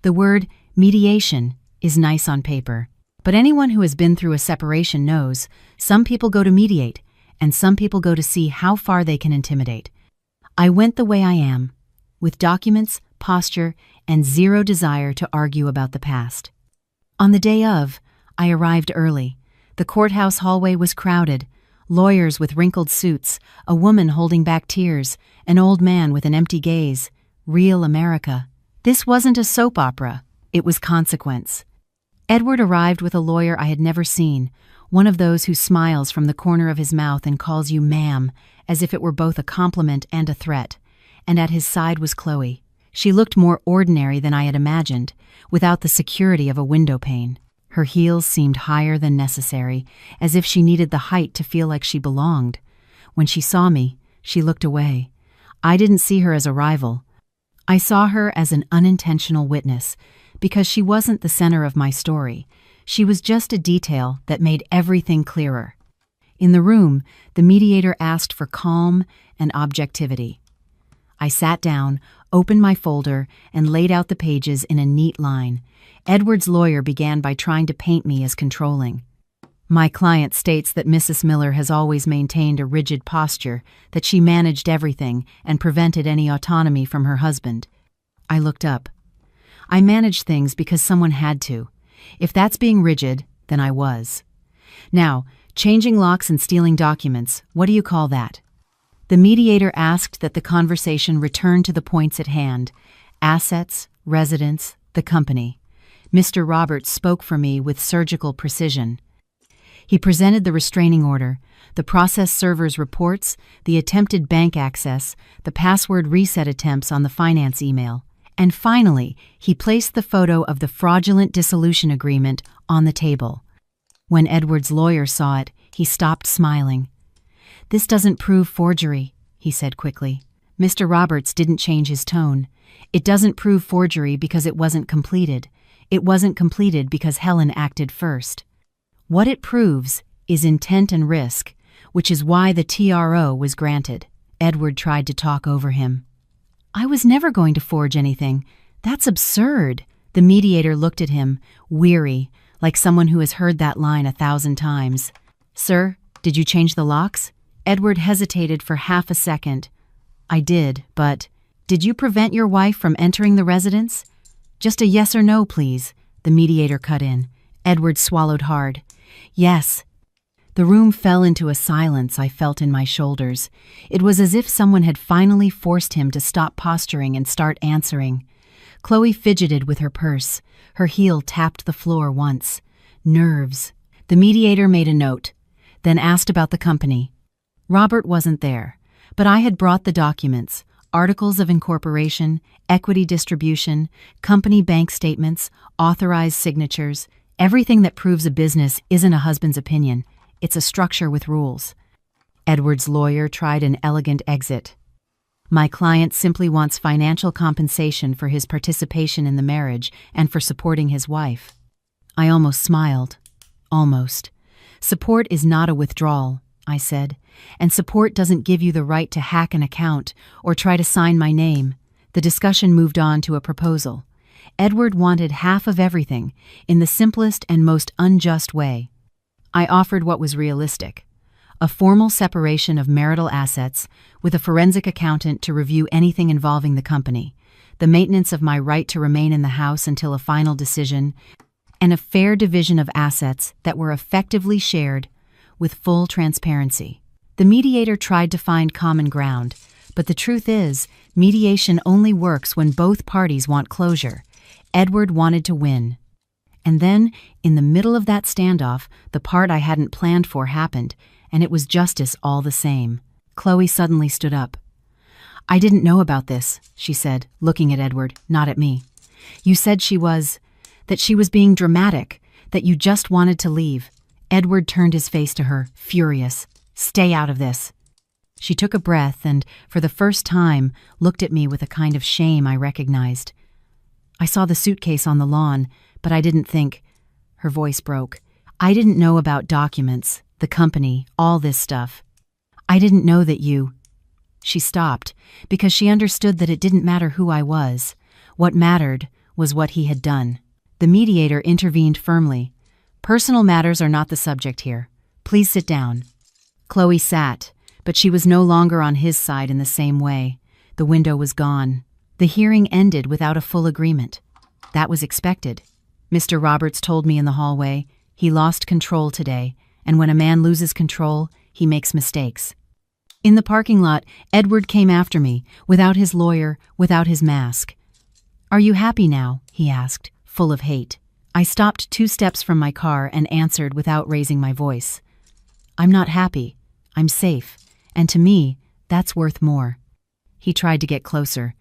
The word mediation is nice on paper, but anyone who has been through a separation knows some people go to mediate, and some people go to see how far they can intimidate. I went the way I am, with documents, posture, and zero desire to argue about the past. On the day of, I arrived early. The courthouse hallway was crowded. Lawyers with wrinkled suits, a woman holding back tears, an old man with an empty gaze. Real America. This wasn't a soap opera. It was consequence. Edward arrived with a lawyer I had never seen, one of those who smiles from the corner of his mouth and calls you ma'am, as if it were both a compliment and a threat. And at his side was Chloe. She looked more ordinary than I had imagined, without the security of a window pane. Her heels seemed higher than necessary, as if she needed the height to feel like she belonged. When she saw me, she looked away. I didn't see her as a rival. I saw her as an unintentional witness, because she wasn't the center of my story. She was just a detail that made everything clearer. In the room, the mediator asked for calm and objectivity. I sat down, opened my folder, and laid out the pages in a neat line. Edward's lawyer began by trying to paint me as controlling. My client states that Mrs. Miller has always maintained a rigid posture, that she managed everything and prevented any autonomy from her husband. I looked up. I managed things because someone had to. If that's being rigid, then I was. Now, changing locks and stealing documents, what do you call that? The mediator asked that the conversation return to the points at hand: assets, residence, the company. Mr. Roberts spoke for me with surgical precision. He presented the restraining order, the process server's reports, the attempted bank access, the password reset attempts on the finance email. And finally, he placed the photo of the fraudulent dissolution agreement on the table. When Edward's lawyer saw it, he stopped smiling. "This doesn't prove forgery," he said quickly. Mr. Roberts didn't change his tone. "It doesn't prove forgery because it wasn't completed. It wasn't completed because Helen acted first. What it proves is intent and risk, which is why the TRO was granted." Edward tried to talk over him. "I was never going to forge anything. That's absurd." The mediator looked at him, weary, like someone who has heard that line 1,000 times. "Sir, did you change the locks?" Edward hesitated for half a second. "I did, but did you prevent your wife from entering the residence?" "Just a yes or no, please," the mediator cut in. Edward swallowed hard. "Yes." The room fell into a silence I felt in my shoulders. It was as if someone had finally forced him to stop posturing and start answering. Chloe fidgeted with her purse. Her heel tapped the floor once. Nerves. The mediator made a note, then asked about the company. Robert wasn't there, but I had brought the documents: articles of incorporation, equity distribution, company bank statements, authorized signatures. Everything that proves a business isn't a husband's opinion. It's a structure with rules. Edward's lawyer tried an elegant exit. "My client simply wants financial compensation for his participation in the marriage and for supporting his wife." I almost smiled. Almost. "Support is not a withdrawal," I said, "and support doesn't give you the right to hack an account or try to sign my name." The discussion moved on to a proposal. Edward wanted half of everything, in the simplest and most unjust way. I offered what was realistic: a formal separation of marital assets with a forensic accountant to review anything involving the company, the maintenance of my right to remain in the house until a final decision, and a fair division of assets that were effectively shared with full transparency. The mediator tried to find common ground, but the truth is, mediation only works when both parties want closure. Edward wanted to win. And then, in the middle of that standoff, the part I hadn't planned for happened, and it was justice all the same. Chloe suddenly stood up. "I didn't know about this," she said, looking at Edward, not at me. "You said that she was being dramatic, that you just wanted to leave." Edward turned his face to her, furious. "Stay out of this." She took a breath and, for the first time, looked at me with a kind of shame I recognized. "I saw the suitcase on the lawn, but I didn't think—" Her voice broke. "I didn't know about documents, the company, all this stuff. I didn't know that you—" She stopped, because she understood that it didn't matter who I was. What mattered was what he had done. The mediator intervened firmly. "Personal matters are not the subject here. Please sit down." Chloe sat, but she was no longer on his side in the same way. The window was gone. The hearing ended without a full agreement. That was expected. Mr. Roberts told me in the hallway, he lost control today, and when a man loses control, he makes mistakes. In the parking lot, Edward came after me, without his lawyer, without his mask. "Are you happy now?" he asked, full of hate. I stopped 2 steps from my car and answered without raising my voice. I'm not happy. I'm safe. And to me, that's worth more. He tried to get closer.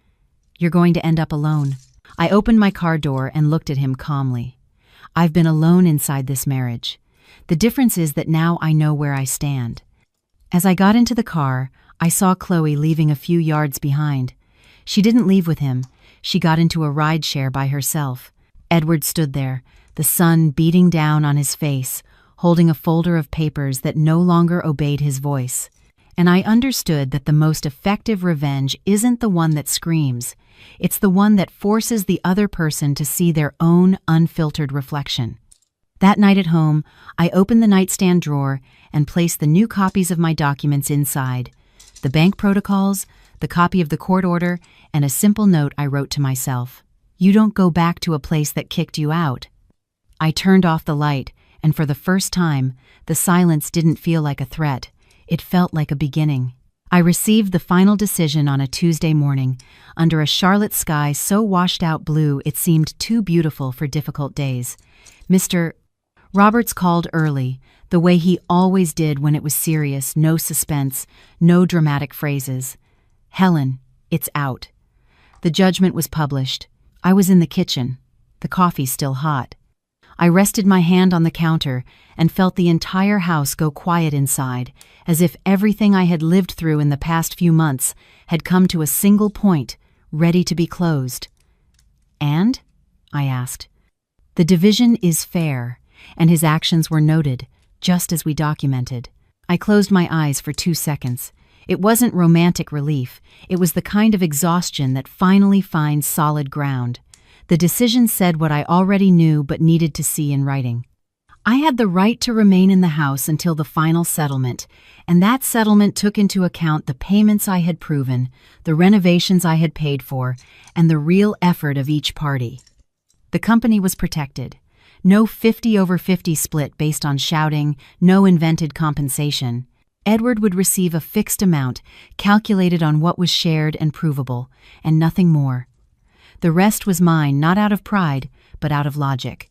You're going to end up alone. I opened my car door and looked at him calmly. I've been alone inside this marriage. The difference is that now I know where I stand. As I got into the car, I saw Chloe leaving a few yards behind. She didn't leave with him. She got into a rideshare by herself. Edward stood there, the sun beating down on his face, holding a folder of papers that no longer obeyed his voice. And I understood that the most effective revenge isn't the one that screams. It's the one that forces the other person to see their own unfiltered reflection. That night at home, I opened the nightstand drawer and placed the new copies of my documents inside. The bank protocols, the copy of the court order, and a simple note I wrote to myself. You don't go back to a place that kicked you out. I turned off the light, and for the first time, the silence didn't feel like a threat. It felt like a beginning. I received the final decision on a Tuesday morning, under a Charlotte sky so washed out blue it seemed too beautiful for difficult days. Mr. Roberts called early, the way he always did when it was serious, no suspense, no dramatic phrases. Helen, it's out. The judgment was published. I was in the kitchen, the coffee still hot. I rested my hand on the counter and felt the entire house go quiet inside, as if everything I had lived through in the past few months had come to a single point, ready to be closed. And? I asked. The division is fair, and his actions were noted, just as we documented. I closed my eyes for 2 seconds. It wasn't romantic relief. It was the kind of exhaustion that finally finds solid ground. The decision said what I already knew but needed to see in writing. I had the right to remain in the house until the final settlement, and that settlement took into account the payments I had proven, the renovations I had paid for, and the real effort of each party. The company was protected. No 50-over-50 split based on shouting, no invented compensation. Edward would receive a fixed amount, calculated on what was shared and provable, and nothing more. The rest was mine, not out of pride, but out of logic.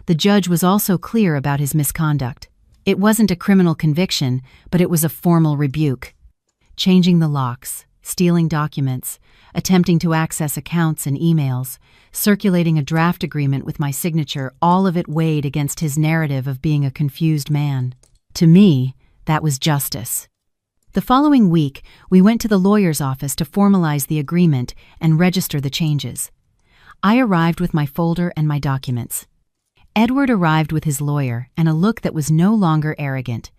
The judge was also clear about his misconduct. It wasn't a criminal conviction, but it was a formal rebuke. Changing the locks, stealing documents, attempting to access accounts and emails, circulating a draft agreement with my signature, all of it weighed against his narrative of being a confused man. To me, that was justice. The following week, we went to the lawyer's office to formalize the agreement and register the changes. I arrived with my folder and my documents. Edward arrived with his lawyer and a look that was no longer arrogant.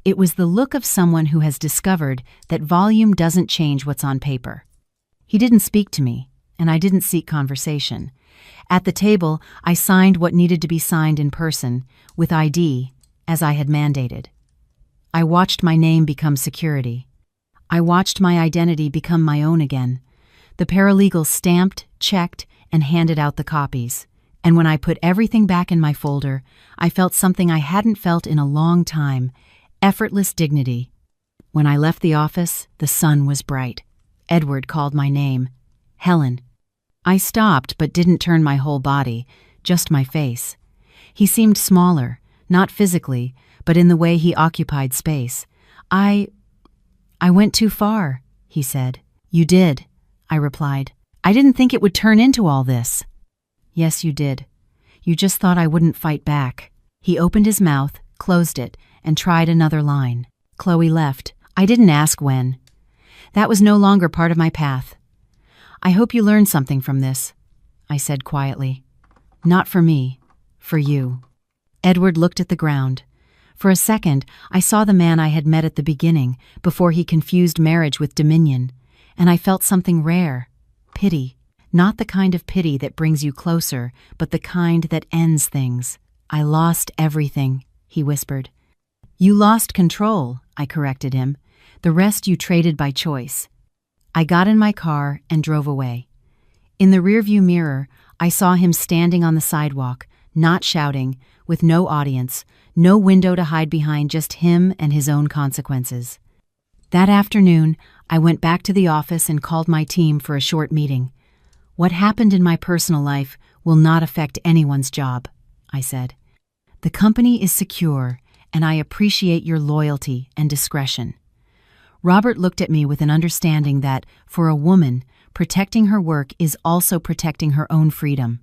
It was the look of someone who has discovered that volume doesn't change what's on paper. He didn't speak to me, and I didn't seek conversation. At the table, I signed what needed to be signed in person, with ID, as I had mandated. I watched my name become security. I watched my identity become my own again. The paralegal stamped, checked, and handed out the copies. And when I put everything back in my folder, I felt something I hadn't felt in a long time, effortless dignity. When I left the office, the sun was bright. Edward called my name. Helen. I stopped but didn't turn my whole body, just my face. He seemed smaller, not physically, but in the way he occupied space. I went too far, he said. You did, I replied. I didn't think it would turn into all this. Yes, you did. You just thought I wouldn't fight back. He opened his mouth, closed it, and tried another line. Chloe left. I didn't ask when. That was no longer part of my path. I hope you learned something from this, I said quietly. Not for me, for you. Edward looked at the ground. For a second, I saw the man I had met at the beginning, before he confused marriage with dominion, and I felt something rare. Pity. Not the kind of pity that brings you closer, but the kind that ends things. I lost everything, he whispered. You lost control, I corrected him. The rest you traded by choice. I got in my car and drove away. In the rearview mirror, I saw him standing on the sidewalk, not shouting, with no audience, no window to hide behind, just him and his own consequences. That afternoon, I went back to the office and called my team for a short meeting. What happened in my personal life will not affect anyone's job, I said. "The company is secure, and I appreciate your loyalty and discretion." Robert looked at me with an understanding that, for a woman, protecting her work is also protecting her own freedom.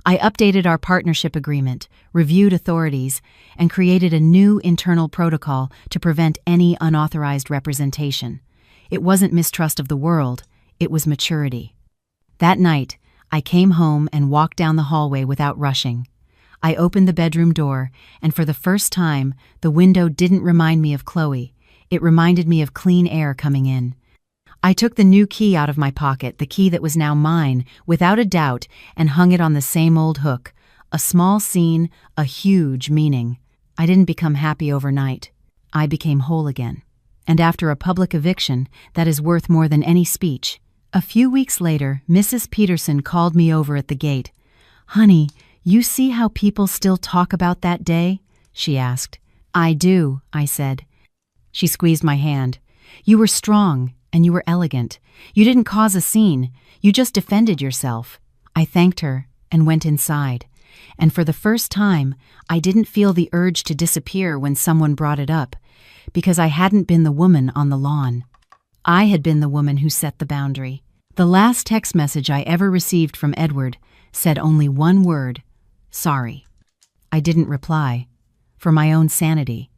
I updated our partnership agreement, reviewed authorities, and created a new internal protocol to prevent any unauthorized representation. It wasn't mistrust of the world, it was maturity. That night, I came home and walked down the hallway without rushing. I opened the bedroom door, and for the first time, the window didn't remind me of Chloe. It reminded me of clean air coming in. I took the new key out of my pocket, the key that was now mine, without a doubt, and hung it on the same old hook. A small scene, a huge meaning. I didn't become happy overnight. I became whole again. And after a public eviction, that is worth more than any speech. A few weeks later, Mrs. Peterson called me over at the gate. "Honey, you see how people still talk about that day?" she asked. "I do," I said. She squeezed my hand. "You were strong, and you were elegant. You didn't cause a scene. You just defended yourself." I thanked her and went inside. And for the first time, I didn't feel the urge to disappear when someone brought it up, because I hadn't been the woman on the lawn. I had been the woman who set the boundary. The last text message I ever received from Edward said only one word: "Sorry." I didn't reply. For my own sanity.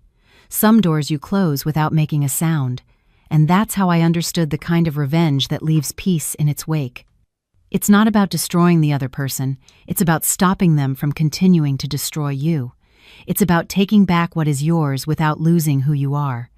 Some doors you close without making a sound, and that's how I understood the kind of revenge that leaves peace in its wake. It's not about destroying the other person, it's about stopping them from continuing to destroy you. It's about taking back what is yours without losing who you are.